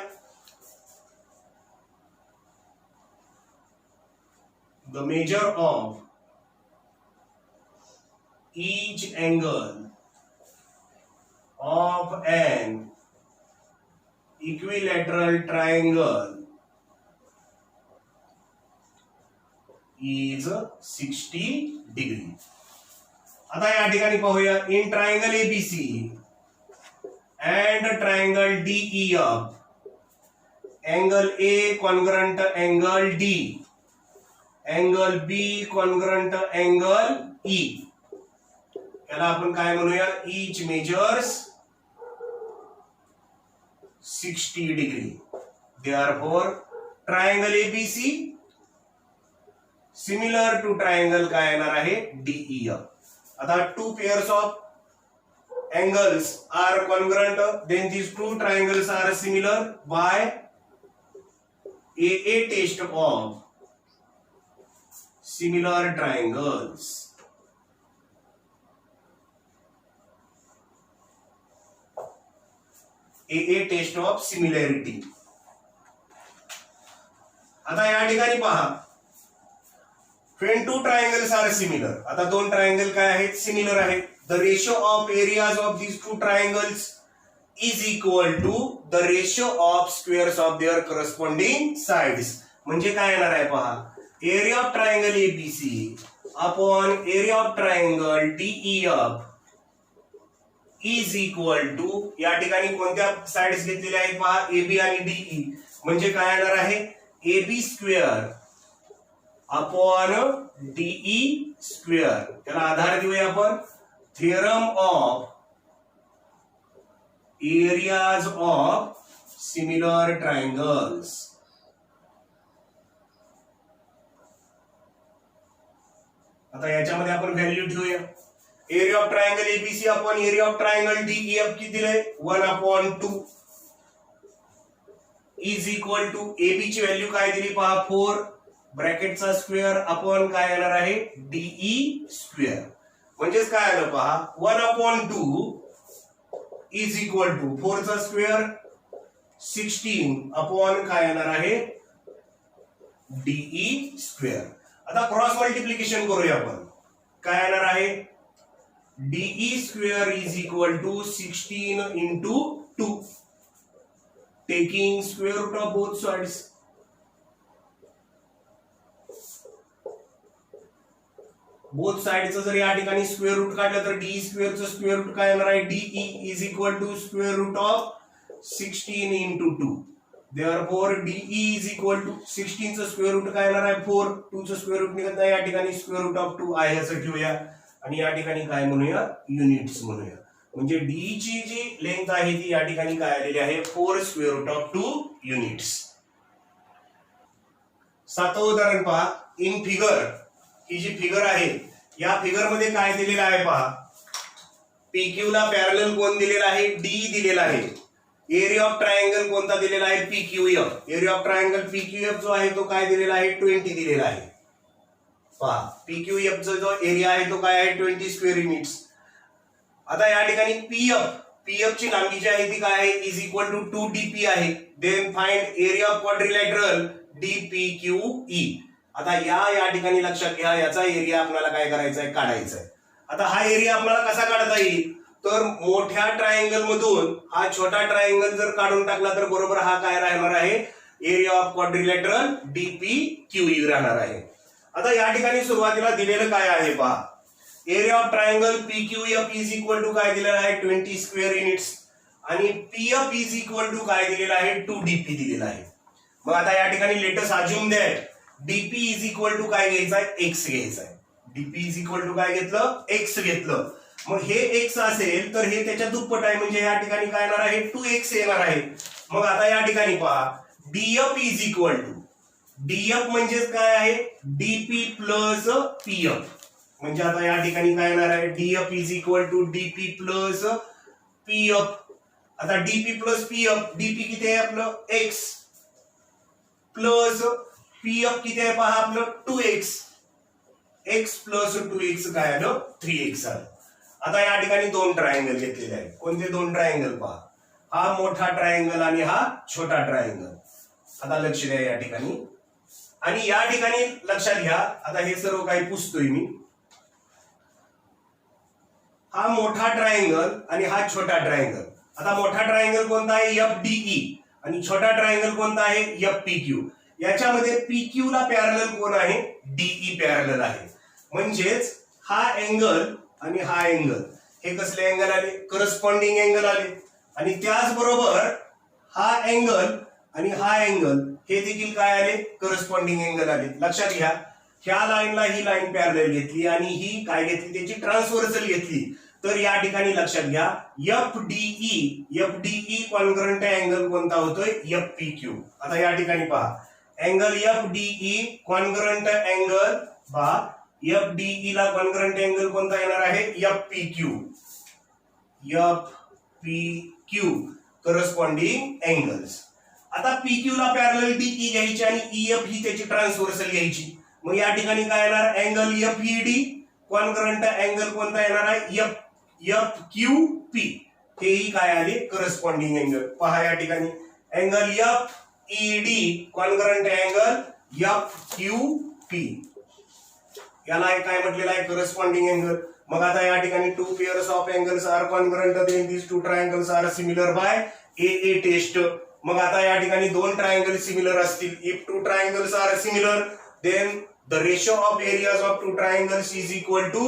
The measure of each angle of an equilateral triangle is 60 degree. आता या ठिकाणी पाहूया. In triangle ABC and triangle DEF angle A congruent angle D, angle B congruent angle E. याला आपण काय म्हणूया? Each measures 60 degree. Therefore triangle ABC similar to triangle काय येणार आहे? डीईएफ. आता two pairs of angles are congruent, then these two triangles are similar by a test of similar triangles. A test of similarity. आता या ठिकाणी पहा, when two triangles are similar, आता दोन ट्रायंगल काय आहेत? सिमिलर आहेत. The ratio of areas of these two triangles is equal to the ratio of squares of their corresponding sides. म्हणजे काय येणार आहे पहा, area of triangle ABC upon area of triangle DEF is equal to, या ठिकाणी कोणत्या साइड्स घेतलेल्या आहेत पहा, एबी आणि डीई. म्हणजे काय येणार आहे? AB square upon DE square. त्याला आधार देऊया आपण. Theorem of areas of similar triangles. आता याच्यामध्ये आपण व्हॅल्यू ठेवूया. Area of triangle ABC upon area of triangle DEF किती दिलंय? 1/2 इज इक्वल टू एबी ची व्हॅल्यू काय दिली पहा, 4 ब्रॅकेटचा स्क्वेअर अपॉन काय येणार आहे? DE square. म्हणजेच काय आलं पहा, 1/2 इज इक्वल टू 4 चा स्क्वेअर 16 अपॉन काय येणार आहे? DE square. आता क्रॉस मल्टिप्लिकेशन करूया आपण. काय येणार आहे? DE square is equal to 16 into 2 taking square root of both sides. Both साइडचं जर या ठिकाणी स्क्वेअर रूट काढलं तर डी स्क्वेअरचं स्क्वेअर रूट काय येणार आहे? DE is equal to square root of 16 into 2. Therefore DE is equal to 16 चं स्क्वेअर रूट काय येणार आहे? 4. 2 चं स्क्वेअर रूट निघत नाही, या ठिकाणी स्क्वेअर रूट ऑफ 2 आहे असं ठेवूया. आणि या ठिकाणी काय म्हणूया? युनिट्स म्हणूया. म्हणजे डी ची जी लेंथ आहे ती या ठिकाणी काय आलेली आहे? 4 स्क्वेअर रूट ऑफ 2 युनिट्स. 7वं उदाहरण पहा. इन फिगर, ही जी फिगर आहे या फिगर मध्ये काय दिलेलं आहे पहा, पीक्यू ला पॅरलल कोण दिलेला आहे? डी दिलेला आहे. एरिया ऑफ ट्रायंगल कोणता दिलेला आहे? पीक्यूएफ. एरिया ऑफ ट्रायंगल पीक्यूएफ जो आहे तो काय दिलेला आहे? 20 दिलेला आहे. पहा पीक्यूएफ जो एरिया आहे तो काय आहे? 20 स्क्वेअर युनिट्स. आता या ठिकाणी पीएफ ची लांबी जी आहे ती काय आहे? इज इक्वल टू 2dp आहे. Then find area of quadrilateral DPQE. आता या ठिकाणी लक्षात घ्या, याचा एरिया आपल्याला काय करायचा आहे? काढायचा आहे. आता हा एरिया आपल्याला कसा काढता येईल? तर मोठ्या ट्रायंगल मधून हा छोटा ट्रायंगल जर काढून टाकला तर बरोबर हा काय राहणार आहे? एरिया ऑफ क्वाड्रिलॅटरल डीपीक्यूई राहणार आहे. आता या ठिकाणी सुरुवातीला दिलेलं काय आहे पहा, area of triangle PQF is equal to काय दिलेलं आहे? 20 स्क्वेअर युनिट्स. आणि पीएफ इज इक्वल टू काय दिलेलं आहे? 2dp दिलेलं आहे. मग आता या ठिकाणी let's assume that DP is equal to काय घ्यायचं आहे? एक्स घ्यायचं आहे. डीपी इज इक्वल टू काय घेतलं? एक्स घेतलं. मग हे एक्स असेल तर हे त्याच्या दुप्पट आहे, म्हणजे या ठिकाणी काय येणार आहे? 2x येणार आहे. मग आता या ठिकाणी पहा, DF is equal to DF म्हणजेच काय आहे, डीपी प्लस पीएफ. म्हणजे आता या ठिकाणी काय येणार आहे, DF is equal to DP plus PF. आता डीपी प्लस पीएफ, डीपी किती आहे आपलं एक्स, प्लस पीएफ किती आहे पहा आपलं 2x, एक्स प्लस 2x काय आलं 3x आलं. आता या ठिकाणी दोन ट्रायंगल घेतलेले आहेत. कोणते दोन ट्रायंगल पहा, हा मोठा ट्रायंगल आणि हा छोटा ट्रायंगल. आता लक्ष द्या या ठिकाणी, आणि या ठिकाणी लक्षात घ्या, आता हे सर्व काही पुसतोय मी. हा मोठा ट्रायंगल आणि हा छोटा ट्रायंगल. आता मोठा ट्रायंगल कोणता आहे एफडीई आणि छोटा ट्रायंगल कोणता आहे एफपीक्यू. याच्यामध्ये पीक्यू ला पॅरलल कोण आहे, डीई पॅरलल आहे. म्हणजेच हा अँगल आणि हा अँगल हे कसले अँगल आले, करस्पॉन्डिंग अँगल आले. आणि त्याचबरोबर हा अँगल आणि हा अँगल हे देखील काय आले, करस्पॉन्डिंग अँगल आले. लक्षात घ्या, ह्या लाईनला ही लाईन पॅरलल घेतली आणि ही काय घेतली, त्याची ट्रान्सव्हर्सल घेतली. तर या ठिकाणी लक्षात घ्या, एफडीई कॉन्ग्रंट अँगल कोणता होतोय, एफपीक्यू. आता या ठिकाणी पहा, अँगल एफडीई कॉन्ग्रंट अँगल पहा, एफडीई ला कॉन्ग्रंट अँगल कोणता येणार आहे, एफपीक्यू. एफपीक्यू करस्पॉन्डिंग अँगल्स. आता पीक्यू ला पॅरलल डीई घ्यायची आणि ईएफ ही त्याची ट्रान्सव्हर्सल घ्यायची. मग या ठिकाणी काय येणार, अँगल एफईडी कॉन्ग्रंट अँगल कोणता येणार आहे, एफक्यूपी. हेही काय आले, करस्पॉन्डिंग अँगल. पहा या ठिकाणी अँगल एफईडी कॉन्ग्रंट अँगल एफक्यूपी, याला काय म्हटलेलं आहे, करस्पॉन्डिंग अँगल. मग आता या ठिकाणी two pairs of angles are congruent, then this two triangles are similar by A test. मग आता या ठिकाणी दोन ट्रायंगल सिमिलर असतील. If two triangles are similar, then the ratio of areas of two triangles is equal to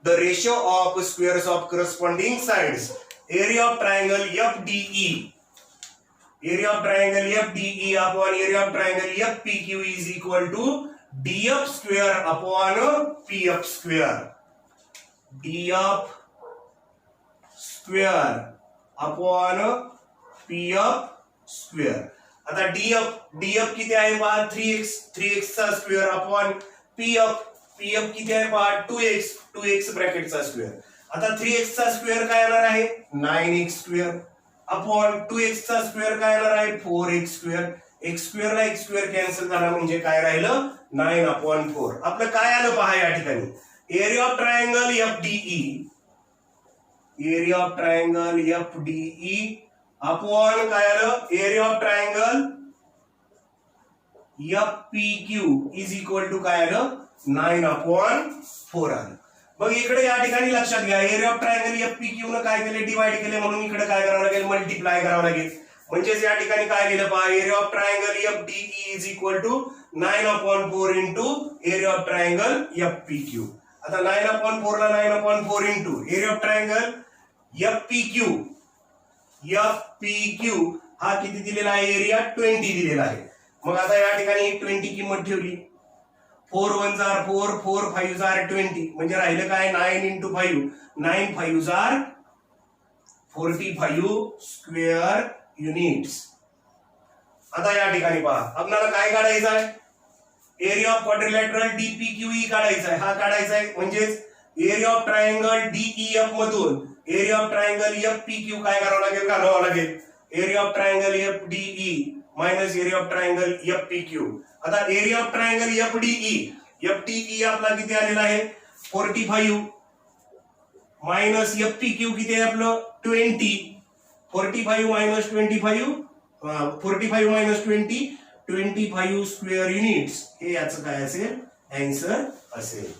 the ratio of squares of corresponding sides. Area of triangle FDE, area of triangle FDE upon area of triangle FPQ is equal to DF square upon PF square. DF square upon PF square. आता डीएफ किती आहे पहा 3x चा स्क्वेअर अपॉन पीएफ किती आहे पहा 2x ब्रॅकेटचा स्क्वेअर. आता 3x चा स्क्वेअर काय येणार आहे 9x स्क्वेअर अपॉन 2x चा स्क्वेअर काय येणार आहे 4x स्क्वेअर. x स्क्वेअर ला x स्क्वेअर कॅन्सल करा म्हणजे काय राहिलं 9/4. आपलं काय आलं पहा या ठिकाणी, area of triangle FDE, area of triangle FDE upon काय आलं, area of triangle FPQ is equal to काय आलं 9/4 आलं. मग इकडे या ठिकाणी लक्षात घ्या, एरिया ऑफ ट्रायंगल एफपीक्यू न काय केले, डिवाइड केले, म्हणून इकडे काय करावं लागेल, मल्टिप्लाय करावं लागेल. म्हणजेच या ठिकाणी काय लिहिलं पहा, area of triangle FDE is equal to 9/4 into area of triangle FPQ. आता 9/4 ला 9/4 into area of triangle FPQ हा किती दिलेला आहे, एरिया 20 दिलेला आहे. मग आता या ठिकाणी 20 किंमत ठेवली, 4 1 जार 4, 4 5 जार 20, म्हणजे राहिलं काय 9 इंटू 5, 9 5 जार 45 स्क्वेअर युनिट्स. आता या ठिकाणी पहा, आपल्याला काय काढायचं आहे, एरिया ऑफ क्वाड्रिलॅटरल डीपीक्यूई काढायचा आहे. हा काढायचा आहे, म्हणजेच एरिया ऑफ ट्रायंगल डीईएफ मधून एरिया ऑफ ट्रायंगल एफपीक्यू काय करावं लागेल, घालवावं लागेल. Area of triangle FDE minus area of triangle FPQ. आता एरिया ऑफ ट्रायंगल एफडीई आपला किती आलेला आहे 45 मायनस एफपीक्यू किती आहे आपलं 20. 45 मायनस 25, 45 मायनस 20, 25 स्क्वेअर युनिट्स. हे याचं काय असेल, आन्सर असेल.